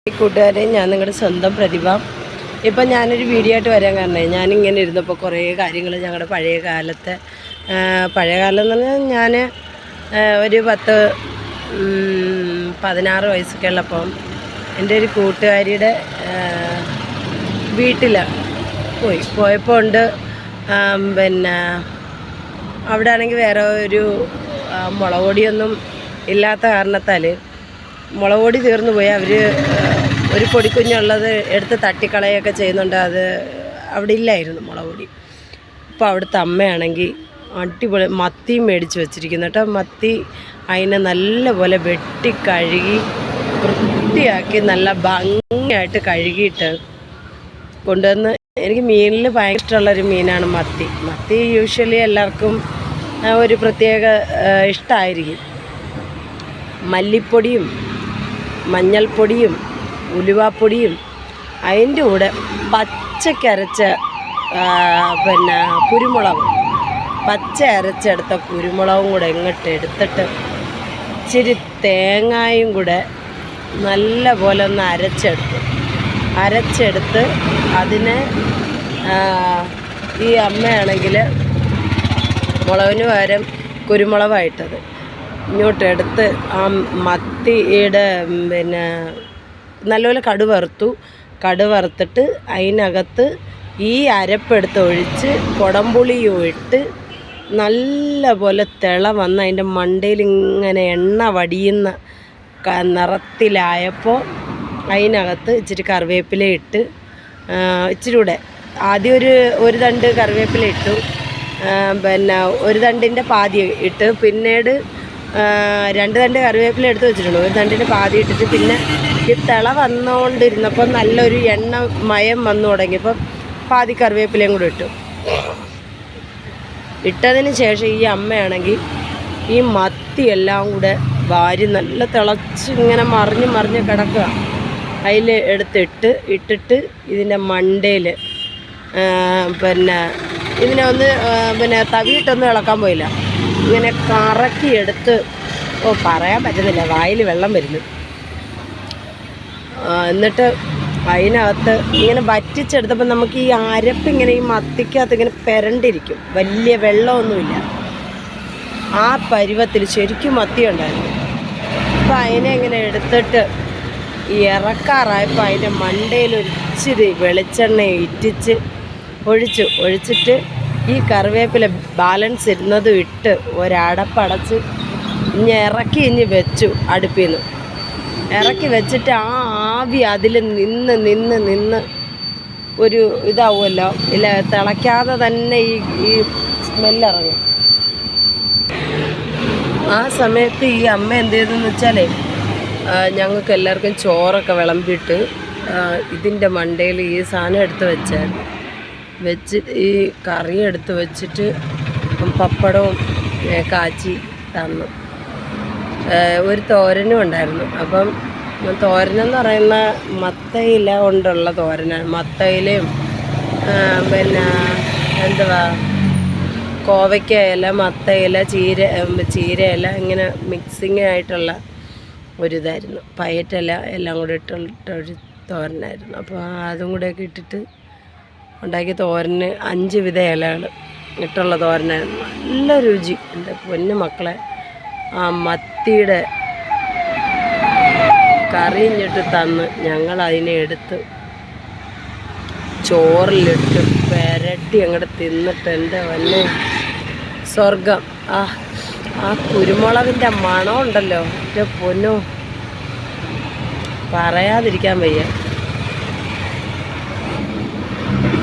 കൂട്ടുകാരെ, ഞാൻ നിങ്ങളുടെ സ്വന്തം പ്രതിഭ. ഇപ്പം ഞാനൊരു വീഡിയോ ആയിട്ട് വരാൻ കാരണം ഞാനിങ്ങനെ ഇരുന്നപ്പോൾ കുറേ കാര്യങ്ങൾ ഞങ്ങളുടെ പഴയ കാലം എന്ന് പറഞ്ഞാൽ ഞാൻ ഒരു 16 വയസ്സൊക്കെ ഉള്ളപ്പം എൻ്റെ ഒരു കൂട്ടുകാരിയുടെ വീട്ടിൽ പോയപ്പോൾ ഉണ്ട്. പിന്നെ അവിടെ ആണെങ്കിൽ വേറെ ഒരു മുളക് പൊടിയൊന്നും ഇല്ലാത്ത കാരണത്താൽ മുളക് പൊടി തീർന്നു പോയി. അവർ ഒരു പൊടിക്കുഞ്ഞുള്ളത് എടുത്ത് തട്ടിക്കളയൊക്കെ ചെയ്യുന്നുണ്ട്. അത് അവിടെ ഇല്ലായിരുന്നു മുളക് പൊടി. അപ്പോൾ അവിടുത്തെ അമ്മയാണെങ്കിൽ അടിപൊളി മത്തി മേടിച്ച് വെച്ചിരിക്കുന്നു കേട്ടോ. മത്തി അതിനെ നല്ലപോലെ വെട്ടി കഴുകി വൃത്തിയാക്കി നല്ല ഭംഗിയായിട്ട് കഴുകിയിട്ട് കൊണ്ടുവന്ന്. എനിക്ക് മീനിൽ ഭയങ്കര ഇഷ്ടമുള്ളൊരു മീനാണ് മത്തി. മത്തി യൂഷ്വലി എല്ലാവർക്കും ഒരു പ്രത്യേക ഇഷ്ടമായിരിക്കും. മല്ലിപ്പൊടിയും മഞ്ഞൾപ്പൊടിയും ഉലുവാപ്പൊടിയും അതിൻ്റെ കൂടെ പച്ചക്കരച്ച കുരുമുളകും പച്ച അരച്ചെടുത്ത കുരുമുളകും കൂടെ ഇങ്ങോട്ട് എടുത്തിട്ട് ഇച്ചിരി തേങ്ങായും കൂടെ നല്ല പോലെ ഒന്ന് അരച്ചെടുത്ത് അതിനെ ഈ അമ്മയാണെങ്കിൽ മുളകിന് പകരം കുരുമുളകായിട്ടത് ഇങ്ങോട്ടെടുത്ത് ആ മത്തിയുടെ നല്ലപോലെ കടുവറുത്തിട്ട് അതിനകത്ത് ഈ അരപ്പെടുത്ത് ഒഴിച്ച് കുടംപുളിയും ഇട്ട് നല്ല പോലെ തിള വന്ന് അതിൻ്റെ മണ്ടയിൽ ഇങ്ങനെ എണ്ണ വടിയുന്ന നിറത്തിലായപ്പോൾ അതിനകത്ത് ഇച്ചിരി കറിവേപ്പില ഇട്ട് ഇച്ചിരി കൂടെ ആദ്യം ഒരു തണ്ട് കറിവേപ്പില ഇട്ടു. ഒരു തണ്ടിൻ്റെ പാതി ഇട്ട് പിന്നീട് 2 തണ്ട് കറിവേപ്പില എടുത്ത് വെച്ചിട്ടുണ്ട്. ഒരു തണ്ടിൻ്റെ പാതി ഇട്ടിട്ട് പിന്നെ ഈ തിള വന്നുകൊണ്ടിരുന്നപ്പോൾ നല്ലൊരു എണ്ണ മയം വന്നു തുടങ്ങിയപ്പോൾ പാതി കറിവേപ്പിലയും കൂടെ ഇട്ടതിന് ശേഷം ഈ അമ്മയാണെങ്കിൽ ഈ മത്തി എല്ലാം കൂടെ വാരി നല്ല തിളച്ച് ഇങ്ങനെ മറിഞ്ഞ് കിടക്കുക. അതിൽ ഇട്ടിട്ട് ഇതിൻ്റെ മണ്ടയിൽ ഇതിനെ ഒന്ന് തവിയിട്ടൊന്നും ഇളക്കാൻ പോയില്ല. ഇങ്ങനെ കറക്കിയെടുത്ത് പറയാൻ പറ്റുന്നില്ല, വായിൽ വെള്ളം വരുന്നു. എന്നിട്ട് അതിനകത്ത് ഇങ്ങനെ വറ്റിച്ചെടുത്തപ്പോൾ നമുക്ക് ഈ അരപ്പ് ഇങ്ങനെ ഈ മത്തിക്കകത്ത് ഇങ്ങനെ പെരണ്ടിരിക്കും. വലിയ വെള്ളമൊന്നുമില്ല. ആ പരുവത്തിൽ ശരിക്കും മത്തി ഉണ്ടായിരുന്നു. അപ്പോൾ അതിനെ ഇങ്ങനെ എടുത്തിട്ട് ഇറക്കാറായപ്പോൾ അതിൻ്റെ മണ്ടയിൽ ഒരിച്ചിരി വെളിച്ചെണ്ണ ഇറ്റിച്ച് ഒഴിച്ചിട്ട് ഈ കറിവേപ്പില ബാലൻസ് ഇരുന്നതും ഇട്ട് ഒരടപ്പടച്ച് ഇറക്കി വെച്ചു. അടുപ്പിൽ നിന്ന് ഇറക്കി വെച്ചിട്ട് ആ ആവി അതിൽ നിന്ന് ഒരു ഇതാവുമല്ലോ, ഇല്ല തിളയ്ക്കാതെ തന്നെ ഈ സ്മെല്ലിറങ്ങും. ആ സമയത്ത് ഈ അമ്മ എന്ത് ചെയ്തെന്ന് വെച്ചാൽ ഞങ്ങൾക്ക് എല്ലാവർക്കും ചോറൊക്കെ വിളമ്പിയിട്ട് ഇതിൻ്റെ മണ്ടയിൽ ഈ സാധനം എടുത്ത് വെച്ച് ഈ കറി എടുത്ത് വെച്ചിട്ട് പപ്പടവും കാച്ചി തന്നു. ഒരു തോരനും ഉണ്ടായിരുന്നു. അപ്പം തോരനെന്ന് പറയുന്ന മത്തയില കൊണ്ടുള്ള തോരനാണ്. മത്തയിലയും കോവയ്ക്കയില, മത്തയില, ചീരയില ഇങ്ങനെ മിക്സിങ് ആയിട്ടുള്ള ഒരിതായിരുന്നു. പയറ്റില എല്ലാം കൂടെ ഇട്ടൊരു തോരനായിരുന്നു. അപ്പോൾ അതും കൂടെയൊക്കെ ഇട്ടിട്ട് ഉണ്ടാക്കിയ തോരന് 5 വിധ ഇലകൾ ഇട്ടുള്ള തോരനായിരുന്നു. നല്ല രുചി. എൻ്റെ പൊന്നു മക്കളെ, ആ മത്തിയുടെ കറിഞ്ഞിട്ട് തന്ന് ഞങ്ങൾ അതിനെ എടുത്ത് ചോറിലിട്ട് പെരട്ടി അങ്ങോട്ട് തിന്നിട്ട് എൻ്റെ വന്നെ സ്വർഗം. ആ കുരുമുളകിൻ്റെ മണം ഉണ്ടല്ലോ, എൻ്റെ പൊന്നോ, പറയാതിരിക്കാൻ വയ്യ.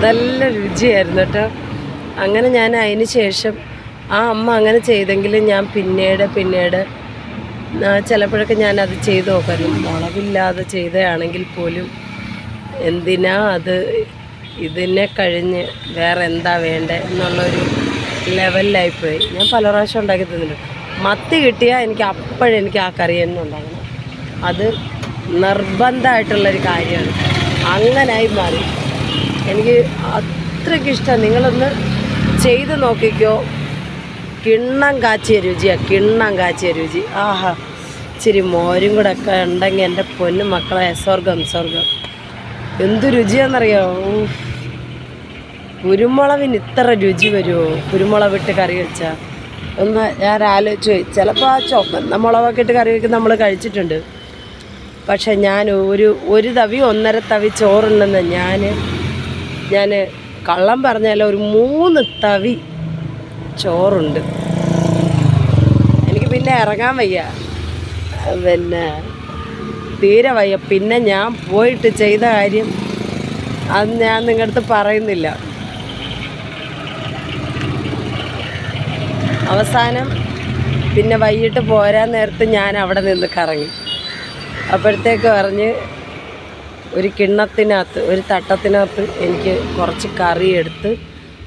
നല്ല രുചിയായിരുന്നു കേട്ടോ. അങ്ങനെ ഞാൻ അതിന് ശേഷം ആ അമ്മ അങ്ങനെ ചെയ്തെങ്കിലും ഞാൻ പിന്നീട് ചിലപ്പോഴൊക്കെ ഞാനത് ചെയ്ത് നോക്കാറുണ്ട്. മുളകില്ലാതെ ചെയ്തതാണെങ്കിൽ പോലും എന്തിനാ അത്, ഇതിനെ കഴിഞ്ഞ് വേറെ എന്താ വേണ്ടത് എന്നുള്ളൊരു ലെവലിലായിപ്പോയി. ഞാൻ പല പ്രാവശ്യം ഉണ്ടാക്കി തന്നിട്ടുണ്ട്. മത്തി കിട്ടിയാൽ എനിക്ക് ആ കറി തന്നെ ഉണ്ടാകണം. അത് നിർബന്ധമായിട്ടുള്ളൊരു കാര്യമാണ്. അങ്ങനായി മാറി. എനിക്ക് അത്രയ്ക്കിഷ്ടം. നിങ്ങളൊന്ന് ചെയ്ത് നോക്കിക്കോ. കിണ്ണം കാച്ചിയ രുചി. ആഹാ, ഇച്ചിരി മോരും കൂടെ ഒക്കെ ഉണ്ടെങ്കിൽ എൻ്റെ പൊന്നു മക്കളെ സ്വർഗം സ്വർഗം. എന്ത് രുചിയാണെന്നറിയാമോ? കുരുമുളകിന് ഇത്ര രുചി വരുമോ? കുരുമുളകിട്ട് കറി വെച്ചാൽ ഒന്ന് ഞാൻ ആലോചിച്ച് പോയി. ചിലപ്പോൾ ആ ചുവന്ന മുളകൊക്കെ ഇട്ട് കറി വയ്ക്കുന്ന നമ്മൾ കഴിച്ചിട്ടുണ്ട്. പക്ഷെ ഞാൻ ഒരു തവി 1.5 തവി ചോറുണ്ടെന്ന് ഞാൻ കള്ളം പറഞ്ഞാൽ ഒരു 3 തവി ചോറുണ്ട്. എനിക്ക് പിന്നെ ഇറങ്ങാൻ വയ്യ, പിന്നെ തീരെ വയ്യ. പിന്നെ ഞാൻ പോയിട്ട് ചെയ്ത കാര്യം അത് ഞാൻ നിങ്ങളുടെ അടുത്ത് പറയുന്നില്ല. അവസാനം പിന്നെ വൈകിട്ട് പോരാൻ നേരത്ത് ഞാൻ അവിടെ നിന്ന് കറങ്ങി. അപ്പോഴത്തേക്ക് പറഞ്ഞ് ഒരു കിണ്ണത്തിനകത്ത്, ഒരു തട്ടത്തിനകത്ത് എനിക്ക് കുറച്ച് കറി എടുത്ത്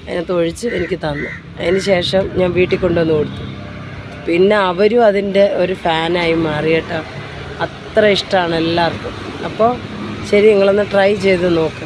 അതിനകത്ത് ഒഴിച്ച് എനിക്ക് തന്നു. അതിന് ശേഷം ഞാൻ വീട്ടിൽ കൊണ്ടുവന്ന് കൊടുത്തു. പിന്നെ അവരും അതിൻ്റെ ഒരു ഫാനായി മാറി കേട്ടോ. അത്ര ഇഷ്ടമാണ് എല്ലാവർക്കും. അപ്പോൾ ശരി, നിങ്ങളൊന്ന് ട്രൈ ചെയ്ത് നോക്ക്.